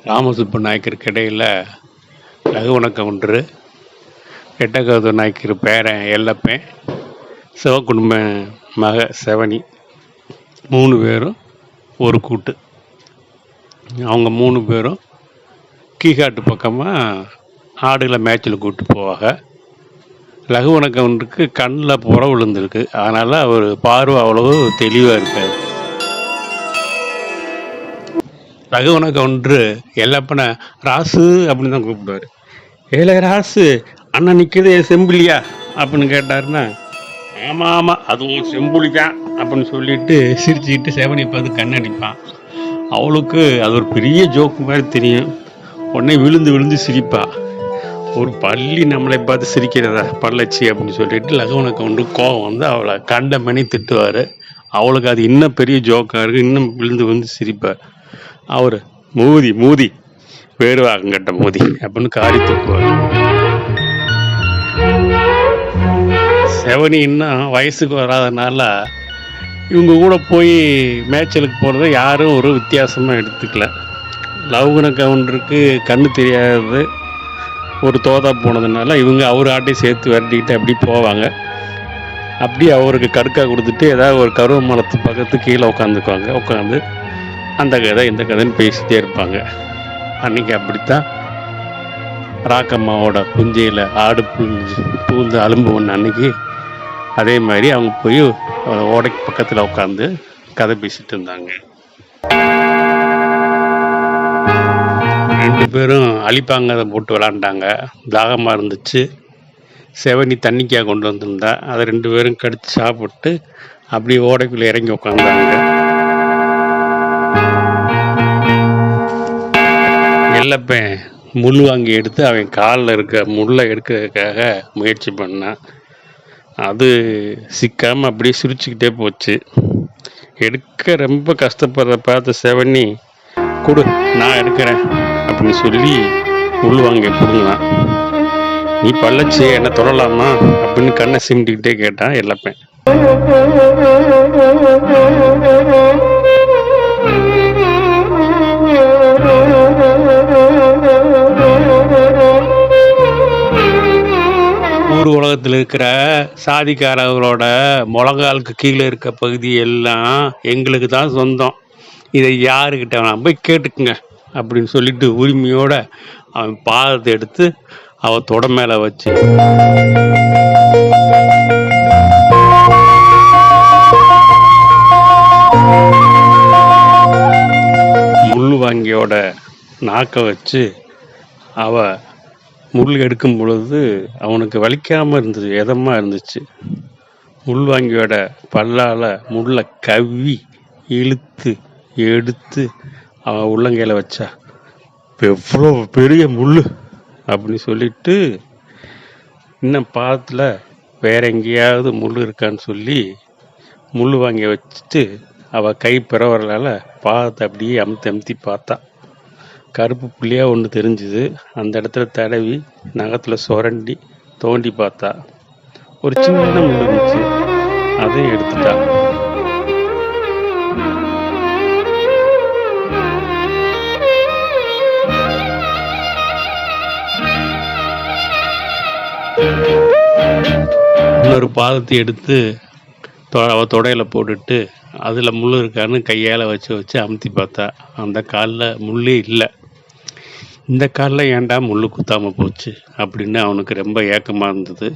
ராமசுப்பு நாயக்கருக்கு இடையில் லகுவன கவுண்டரு, எட்டக்கவுத நாயக்கர் பேரன் எல்லப்பன், சிவகுடும்ப மக செவனி 3 பேரும் ஒரு கூட்டு. அவங்க 3 பேரும் கீகாட்டு பக்கமாக ஆடுகளை மேய்ச்சல் கூப்பிட்டு போவாங்க. லகுவன கவுண்டருக்கு கண்ணில் புற விழுந்திருக்கு, அதனால் அவர் பார்வை அவ்வளவு தெளிவாக இருக்காது. ரகுவன கவுண்டரு எல்லப்பனை ராசு அப்படின்னு தான் கூப்பிடுவார். ஏல ராசு, அண்ணன் நிற்கிறது செம்புலியா அப்படின்னு கேட்டாருன்னா, ஆமாம் ஆமாம் அதுவும் செம்புலி தான் அப்படின்னு சொல்லிட்டு சிரிச்சுக்கிட்டு செவனி பார்த்து கண்ணடிப்பான். அவளுக்கு அது ஒரு பெரிய ஜோக்கு மாதிரி தெரியும். உடனே விழுந்து விழுந்து சிரிப்பா. ஒரு பள்ளி நம்மளை பார்த்து சிரிக்கிறதா பள்ளச்சி அப்படின்னு சொல்லிட்டு லகுவன கவுண்டருக்கு கோவம் வந்து அவளை கண்ட மணி திட்டுவார். அவளுக்கு அது இன்னும் பெரிய ஜோக்காக இருக்குது, இன்னும் விழுந்து விழுந்து சிரிப்பார். அவர் மூதி மூதி வேறுவாகங்கட்ட மூதி அப்படின்னு காரி தூக்குவார். செவனி இன்னும் வயசுக்கு வராதனால இவங்க கூட போய் மேய்ச்சலுக்கு போகிறத யாரும் ஒரு வித்தியாசமாக எடுத்துக்கல. லகுவன கவுண்டருக்கு கண்ணு தெரியாது, ஒரு தோதா போனதுனால இவங்க அவர் ஆட்டையும் சேர்த்து விரட்டிக்கிட்டு அப்படி போவாங்க. அப்படி அவருக்கு கடுக்கா கொடுத்துட்டு ஏதாவது ஒரு கருவ மரத்து பக்கத்து கீழே உட்காந்துக்குவாங்க. உட்காந்து அந்த கதை இந்த கதைன்னு பேசிகிட்டே இருப்பாங்க. அன்றைக்கி அப்படித்தான் ராக்கம்மாவோட புஞ்சையில் ஆடு பூந்து அலும்பு ஒன்று அன்னைக்கு அதே மாதிரி அவங்க போய் ஓடைக்கு பக்கத்தில் உட்காந்து கதை பேசிட்டு இருந்தாங்க. 2 பேரும் அழிப்பாங்க அதை போட்டு விளாண்டாங்க. தாகமாக இருந்துச்சு. செவனி தண்ணிக்காக கொண்டு வந்திருந்தா அதை 2 பேரும் கடிச்சு சாப்பிட்டு அப்படியே ஓடைக்குள்ளே இறங்கி உட்காந்தாங்க. எல்லப்பன் முள் வாங்கி எடுத்து அவன் காலில் இருக்க முள்ளை எடுக்கிறதுக்காக முயற்சி பண்ணான். அது சிக்காமல் அப்படியே சிரிச்சுக்கிட்டே போச்சு. எடுக்க ரொம்ப கஷ்டப்படுற பார்த்த செவனி, கொடு நான் எடுக்கிறேன் அப்படின்னு சொல்லி முள் வாங்கி பிடுங்கினான். நீ பள்ளச்சி என்ன தொடலாமா அப்படின்னு கண்ணை சிமிட்டிக்கிட்டே கேட்டான் எல்லப்பன். ஊர் உலகத்தில் இருக்கிற சாதிக்காரர்களோட முழங்காலுக்கு கீழே இருக்க பகுதி எல்லாம் எங்களுக்கு தான் சொந்தம், இதை யாருக்கிட்ட நான் போய் கேட்டுக்குங்க அப்படின்னு சொல்லிட்டு உரிமையோட அவன் பாதத்தை எடுத்து அவ தொட மேலே வச்சு முள் வாங்கியோட நாக்கை வச்சு அவ முள் எடுக்கும் பொழுது அவனுக்கு வலிக்காமல் இருந்தது, எதமாக இருந்துச்சு. முள் வாங்கியோட பல்லால் முள்ளை கவ்வி இழுத்து எடுத்து அவன் உள்ளங்கையில் வச்சா. எவ்வளோ பெரிய முள் அப்படின்னு சொல்லிட்டு இன்னும் பாதத்தில் வேற எங்கேயாவது முள் இருக்கான்னு சொல்லி முள் வாங்கி வச்சுட்டு அவள் கை பிறவரலால் பாதத்தை அப்படியே அமுத்தி பார்த்தா. கருப்பு புள்ளியாக ஒன்று தெரிஞ்சுது. அந்த இடத்துல தடவி நகத்தில் சுரண்டி தோண்டி பார்த்தா ஒரு சின்ன முள் இருந்துச்சு, அதையும் எடுத்துட்டா. இன்னொரு பாதத்தை எடுத்து அவள் தொடையில் போட்டுட்டு அதில் முள் இருக்கான்னு கையால் வச்சு அமுத்தி பார்த்தா. அந்த காலில் முள்ளே இல்லை. இந்த காலில் ஏன்டா முள் குத்தாமல் போச்சு அப்படின்னு அவனுக்கு ரொம்ப ஏக்கமாக இருந்தது.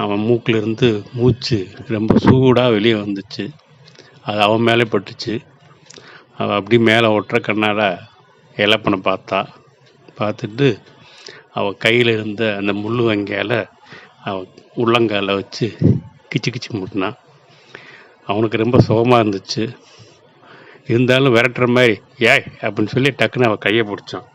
அவன் மூக்கிலிருந்து மூச்சு ரொம்ப சூடாக வெளியே வந்துச்சு. அது அவன் மேலே பட்டுச்சு. அவள் அப்படி மேலே ஒற்றை கண்ணால் எல்லப்பனை பார்த்துட்டு அவள் கையில் இருந்த அந்த முள் வங்கியால் அவன் உள்ளங்கால வச்சு கிச்சு முட்டினான். அவனுக்கு ரொம்ப சுகமாக இருந்துச்சு. இருந்தாலும் விரட்டுற மாதிரி ஏய் அப்படின்னு சொல்லி டக்குன்னு அவள் கையை பிடிச்சான்.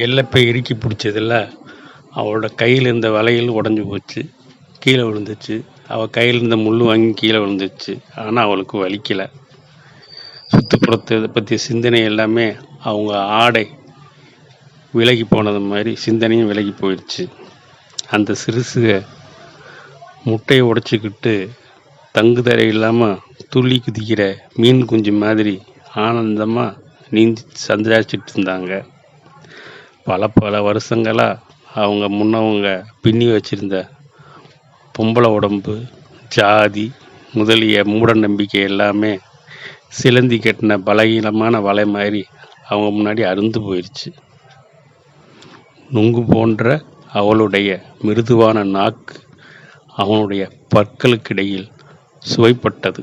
எல்லப்பை இறுக்கி பிடிச்சதில்ல, அவளோட கையில் இருந்த வளையல் உடஞ்சி போச்சு, கீழே விழுந்துச்சு. அவள் கையில் இருந்த முள் வாங்கி கீழே விழுந்துச்சு. ஆனால் அவளுக்கு வலிக்கலை. சுற்றுப்புறத்தை பற்றிய சிந்தனை எல்லாமே அவங்க ஆடை விலகி போனது மாதிரி சிந்தனையும் விலகி போயிடுச்சு. அந்த சிறுசுக முட்டையை உடைச்சிக்கிட்டு தங்குதடை இல்லாமல் துள்ளி குதிக்கிற மீன் குஞ்சு மாதிரி ஆனந்தமாக நீந்தி சந்தோஷிச்சுட்டு இருந்தாங்க. பல வருஷங்களாக அவங்க முன்னவங்க பின்னி வச்சிருந்த பொம்பளை உடம்பு, ஜாதி முதலிய மூட நம்பிக்கை எல்லாமே சிலந்தி கட்டின பலகீனமான வலை மாதிரி அவங்க முன்னாடி அருந்து போயிடுச்சு. நுங்கு போன்ற அவளுடைய மிருதுவான நாக்கு அவனுடைய பற்களுக்கிடையில் சுவைப்பட்டது.